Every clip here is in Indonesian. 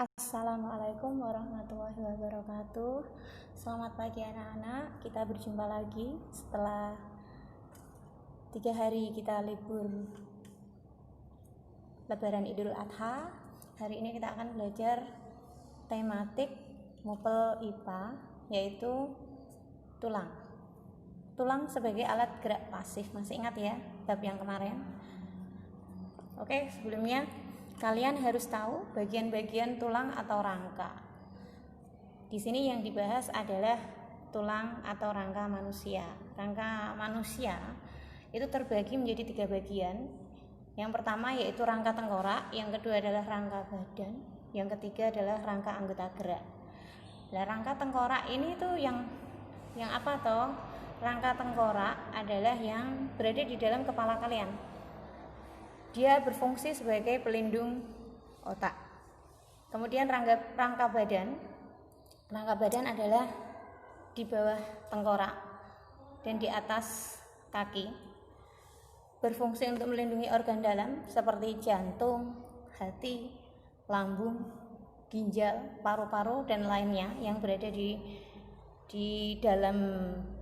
Assalamualaikum warahmatullahi wabarakatuh. Selamat pagi anak-anak. Kita berjumpa lagi setelah 3 hari kita libur Lebaran Idul Adha. Hari ini kita akan belajar tematik Mupel IPA, yaitu tulang. Tulang sebagai alat gerak pasif. Masih ingat ya bab yang kemarin? Oke, sebelumnya kalian harus tahu bagian-bagian tulang atau rangka. Di sini yang dibahas adalah tulang atau rangka manusia. Rangka manusia itu terbagi menjadi 3 bagian. Yang pertama yaitu rangka tengkorak, yang kedua adalah rangka badan, yang ketiga adalah rangka anggota gerak. Nah, rangka tengkorak ini tuh yang apa toh? Rangka tengkorak adalah yang berada di dalam kepala kalian. Dia berfungsi sebagai pelindung otak. Kemudian rangka badan adalah di bawah tengkorak dan di atas kaki. Berfungsi untuk melindungi organ dalam seperti jantung, hati, lambung, ginjal, paru-paru dan lainnya yang berada di dalam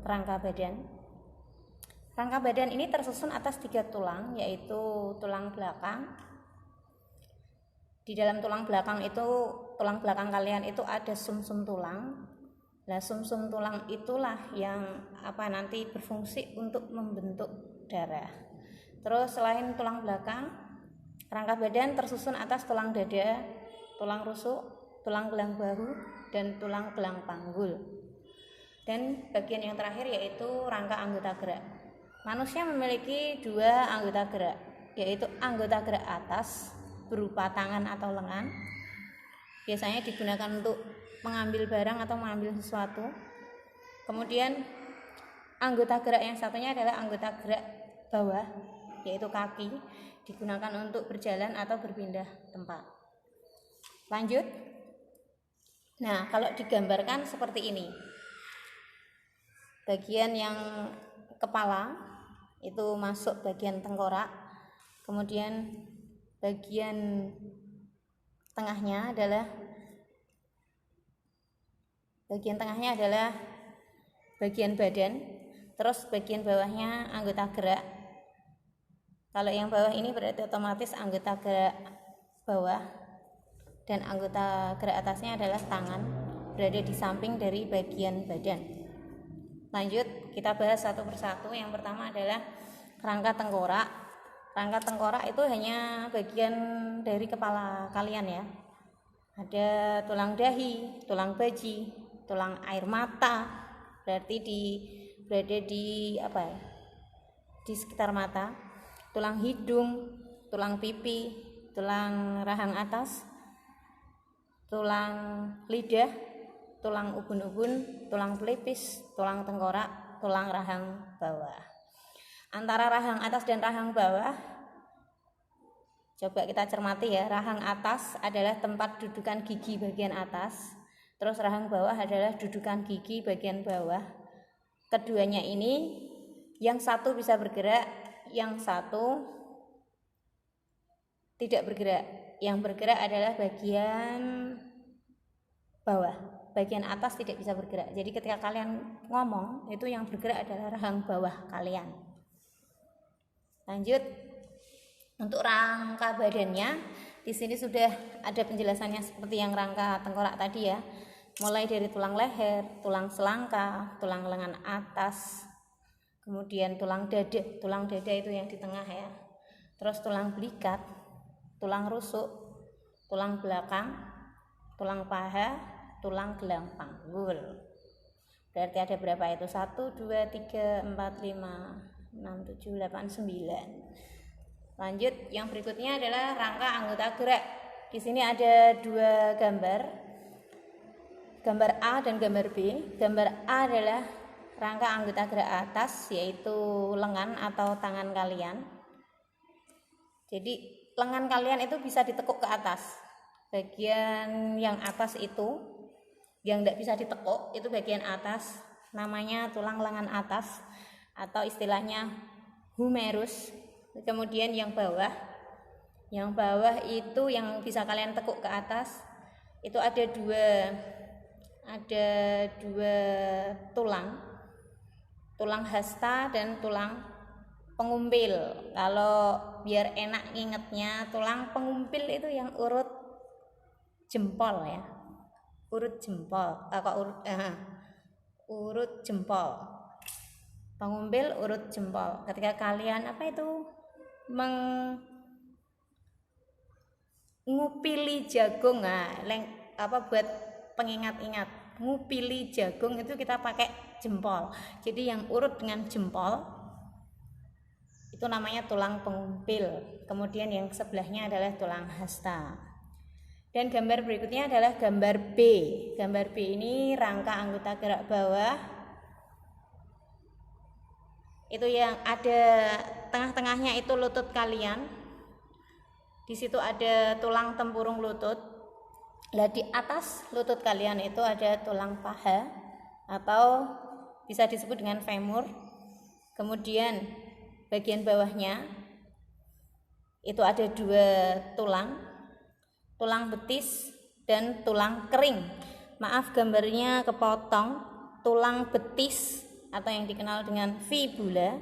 rangka badan. Rangka badan ini tersusun atas 3 tulang, yaitu tulang belakang. Di dalam tulang belakang kalian itu ada sumsum tulang. Nah, sumsum tulang itulah yang nanti berfungsi untuk membentuk darah. Terus selain tulang belakang, rangka badan tersusun atas tulang dada, tulang rusuk, tulang gelang bahu, dan tulang gelang panggul. Dan bagian yang terakhir yaitu rangka anggota gerak. Manusia memiliki 2 anggota gerak, yaitu anggota gerak atas berupa tangan atau lengan. Biasanya digunakan untuk mengambil barang atau mengambil sesuatu. Kemudian anggota gerak yang satunya adalah anggota gerak bawah, yaitu kaki, digunakan untuk berjalan atau berpindah tempat. Lanjut. Nah, kalau digambarkan seperti ini. Bagian yang kepala itu masuk bagian tengkorak, kemudian bagian tengahnya adalah bagian badan, terus bagian bawahnya anggota gerak. Kalau yang bawah ini berarti otomatis anggota gerak bawah, dan anggota gerak atasnya adalah tangan, berada di samping dari bagian badan. Lanjut, kita bahas satu persatu. Yang pertama adalah rangka tengkorak. Rangka tengkorak itu hanya bagian dari kepala kalian ya. Ada tulang dahi, tulang baji, tulang air mata, berarti berada di di sekitar mata. Tulang hidung, tulang pipi, tulang rahang atas, tulang lidah, tulang ubun-ubun, tulang pelipis, tulang tengkorak, tulang rahang bawah. Antara rahang atas dan rahang bawah, coba kita cermati ya. Rahang atas adalah tempat dudukan gigi bagian atas, terus rahang bawah adalah dudukan gigi bagian bawah. Keduanya ini yang satu bisa bergerak, yang satu tidak bergerak. Yang bergerak adalah bagian bawah, bagian atas tidak bisa bergerak. Jadi ketika kalian ngomong, itu yang bergerak adalah rahang bawah kalian. Lanjut, untuk rangka badannya, di sini sudah ada penjelasannya seperti yang rangka tengkorak tadi ya. Mulai dari tulang leher, tulang selangka, tulang lengan atas, kemudian tulang dada. Tulang dada itu yang di tengah ya. Terus tulang belikat, tulang rusuk, tulang belakang, tulang paha, tulang gelang panggul. Berarti ada berapa itu? 1, 2, 3, 4, 5, 6, 7, 8, 9. Lanjut, yang berikutnya adalah rangka anggota gerak. Di sini ada 2 gambar. Gambar A dan gambar B. Gambar A adalah rangka anggota gerak atas, yaitu lengan atau tangan kalian. Jadi lengan kalian itu bisa ditekuk ke atas. Bagian yang atas itu, yang tidak bisa ditekuk, itu bagian atas, namanya tulang lengan atas atau istilahnya humerus. Kemudian yang bawah itu yang bisa kalian tekuk ke atas, itu ada dua tulang hasta dan tulang pengumpil. Kalau biar enak ingetnya, tulang pengumpil itu yang urut jempol ya, urut jempol, urut jempol. Pengumpil urut jempol. Ketika kalian ngupili jagung, buat pengingat-ingat, ngupili jagung itu kita pakai jempol. Jadi yang urut dengan jempol itu namanya tulang pengumpil. Kemudian yang sebelahnya adalah tulang hasta. Dan gambar berikutnya adalah gambar B. Gambar B ini rangka anggota gerak bawah. Itu yang ada tengah-tengahnya itu lutut kalian. Di situ ada tulang tempurung lutut. Lah di atas lutut kalian itu ada tulang paha atau bisa disebut dengan femur. Kemudian bagian bawahnya itu ada dua tulang betis dan tulang kering. Maaf gambarnya kepotong. Tulang betis atau yang dikenal dengan fibula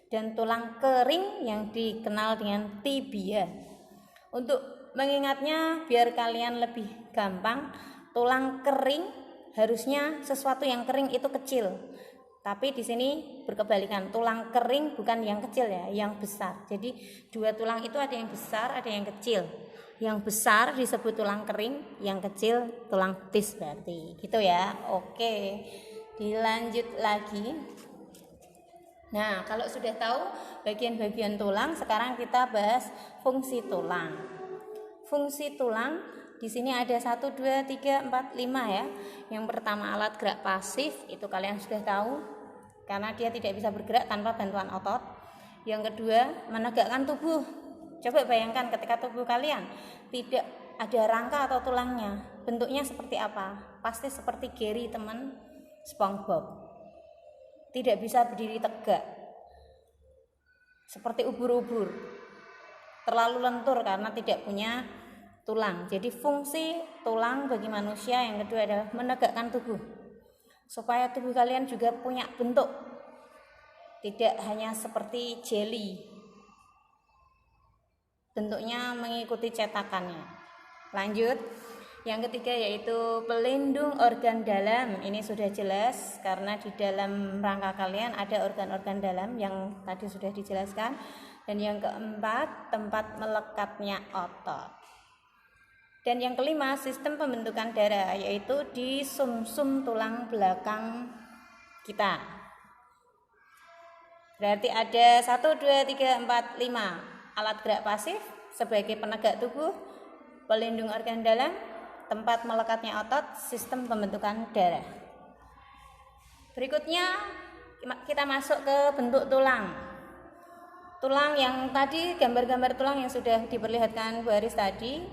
dan tulang kering yang dikenal dengan tibia. Untuk mengingatnya biar kalian lebih gampang, tulang kering harusnya sesuatu yang kering itu kecil. Tapi di sini berkebalikan, tulang kering bukan yang kecil ya, yang besar. Jadi dua tulang itu ada yang besar, ada yang kecil. Yang besar disebut tulang kering, yang kecil tulang betis berarti. Gitu ya. Oke. Dilanjut lagi. Nah, kalau sudah tahu bagian-bagian tulang, sekarang kita bahas fungsi tulang. Fungsi tulang di sini ada 1, 2, 3, 4, 5 ya. Yang pertama alat gerak pasif, itu kalian sudah tahu karena dia tidak bisa bergerak tanpa bantuan otot. Yang kedua, menegakkan tubuh. Coba bayangkan ketika tubuh kalian tidak ada rangka atau tulangnya, bentuknya seperti apa? Pasti seperti Gary teman SpongeBob. Tidak bisa berdiri tegak, seperti ubur-ubur, terlalu lentur karena tidak punya tulang. Jadi fungsi tulang bagi manusia yang kedua adalah menegakkan tubuh, supaya tubuh kalian juga punya bentuk, tidak hanya seperti jelly, bentuknya mengikuti cetakannya. Lanjut. Yang ketiga yaitu pelindung organ dalam. Ini sudah jelas karena di dalam rangka kalian ada organ-organ dalam yang tadi sudah dijelaskan. Dan yang keempat, tempat melekatnya otot. Dan yang kelima, sistem pembentukan darah, yaitu di sumsum tulang belakang kita. Berarti ada 1, 2, 3, 4, 5 alat gerak pasif sebagai penegak tubuh, pelindung organ dalam, tempat melekatnya otot, sistem pembentukan darah. Berikutnya kita masuk ke bentuk tulang. Tulang yang tadi, gambar-gambar tulang yang sudah diperlihatkan Bu Haris tadi,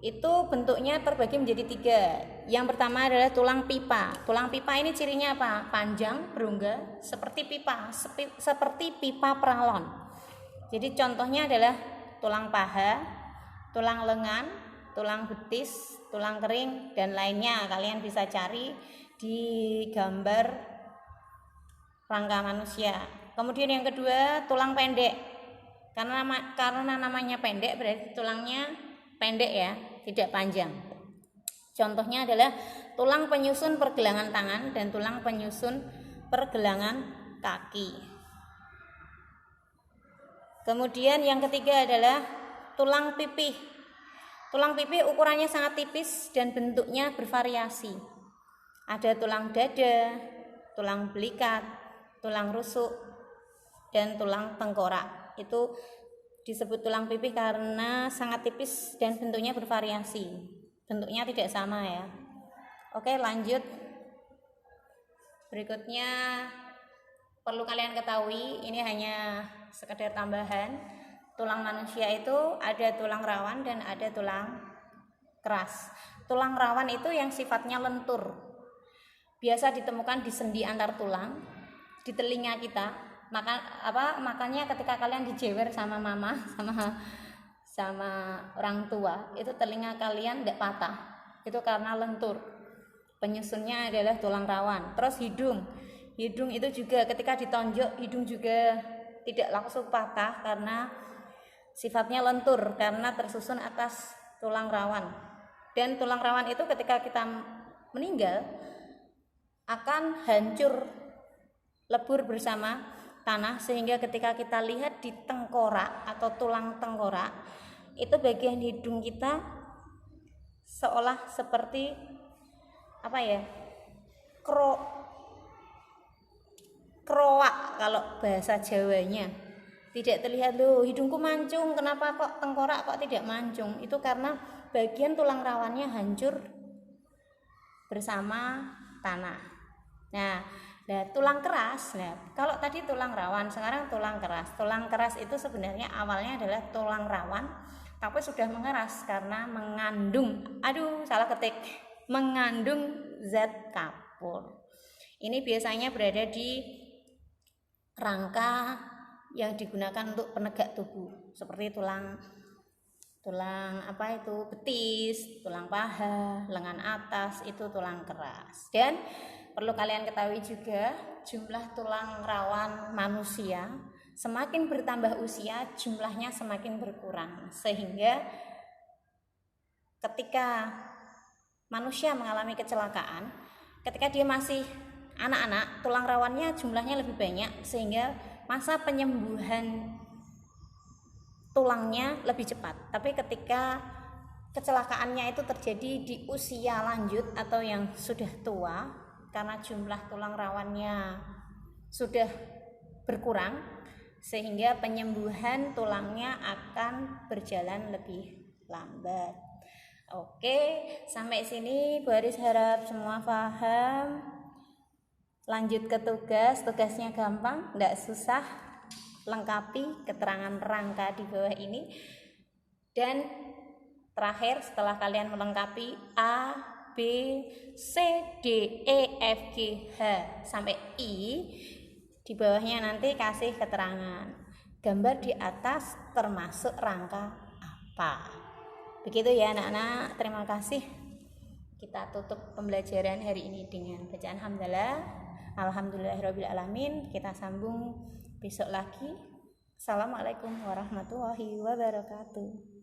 itu bentuknya terbagi menjadi 3. Yang pertama adalah tulang pipa. Tulang pipa ini cirinya apa? Panjang, berongga, seperti pipa, seperti pipa peralon. Jadi contohnya adalah tulang paha, tulang lengan, tulang betis, tulang kering, dan lainnya. Kalian bisa cari di gambar rangka manusia. Kemudian yang kedua, tulang pendek. Karena namanya pendek berarti tulangnya pendek ya, tidak panjang. Contohnya adalah tulang penyusun pergelangan tangan dan tulang penyusun pergelangan kaki. Kemudian yang ketiga adalah tulang pipih. Tulang pipih ukurannya sangat tipis dan bentuknya bervariasi. Ada tulang dada, tulang belikat, tulang rusuk, dan tulang tengkorak. Itu disebut tulang pipih karena sangat tipis dan bentuknya bervariasi. Bentuknya tidak sama ya. Oke, lanjut. Berikutnya perlu kalian ketahui, ini hanya sekedar tambahan. Tulang manusia itu ada tulang rawan dan ada tulang keras. Tulang rawan itu yang sifatnya lentur. Biasa ditemukan di sendi antar tulang, di telinga kita. Makanya ketika kalian dijewer sama mama, sama orang tua, itu telinga kalian tidak patah. itu karena lentur. Penyusunnya adalah tulang rawan. Terus hidung itu juga ketika ditonjok, hidung juga tidak langsung patah karena sifatnya lentur, karena tersusun atas tulang rawan. Dan tulang rawan itu ketika kita meninggal akan hancur, lebur bersama tanah, sehingga ketika kita lihat di tengkorak atau tulang tengkorak, itu bagian hidung kita seolah seperti kroak kalau bahasa Jawanya. Tidak terlihat, loh hidungku mancung, kenapa kok tengkorak kok tidak mancung? Itu karena bagian tulang rawannya hancur bersama tanah. Nah, tulang keras. Nah, kalau tadi tulang rawan, sekarang tulang keras. Tulang keras itu sebenarnya awalnya adalah tulang rawan, tapi sudah mengeras karena mengandung zat kapur. Ini biasanya berada di rangka yang digunakan untuk penegak tubuh, seperti tulang betis, tulang paha, lengan atas, itu tulang keras. Dan perlu kalian ketahui juga, jumlah tulang rawan manusia semakin bertambah usia, jumlahnya semakin berkurang, sehingga ketika manusia mengalami kecelakaan, ketika dia masih anak-anak, tulang rawannya jumlahnya lebih banyak, sehingga masa penyembuhan tulangnya lebih cepat. Tapi ketika kecelakaannya itu terjadi di usia lanjut atau yang sudah tua, karena jumlah tulang rawannya sudah berkurang, sehingga penyembuhan tulangnya akan berjalan lebih lambat. Oke, sampai sini Bu Haris harap semua paham. Lanjut ke tugasnya gampang, tidak susah. Lengkapi keterangan rangka di bawah ini. Dan terakhir, setelah kalian melengkapi A, B, C, D, E, F, G, H sampai I, di bawahnya nanti kasih keterangan. Gambar di atas termasuk rangka apa. Begitu ya anak-anak, terima kasih. Kita tutup pembelajaran hari ini dengan bacaan hamdalah. Alhamdulillahirrabbilalamin. Kita sambung besok lagi. Assalamualaikum warahmatullahi wabarakatuh.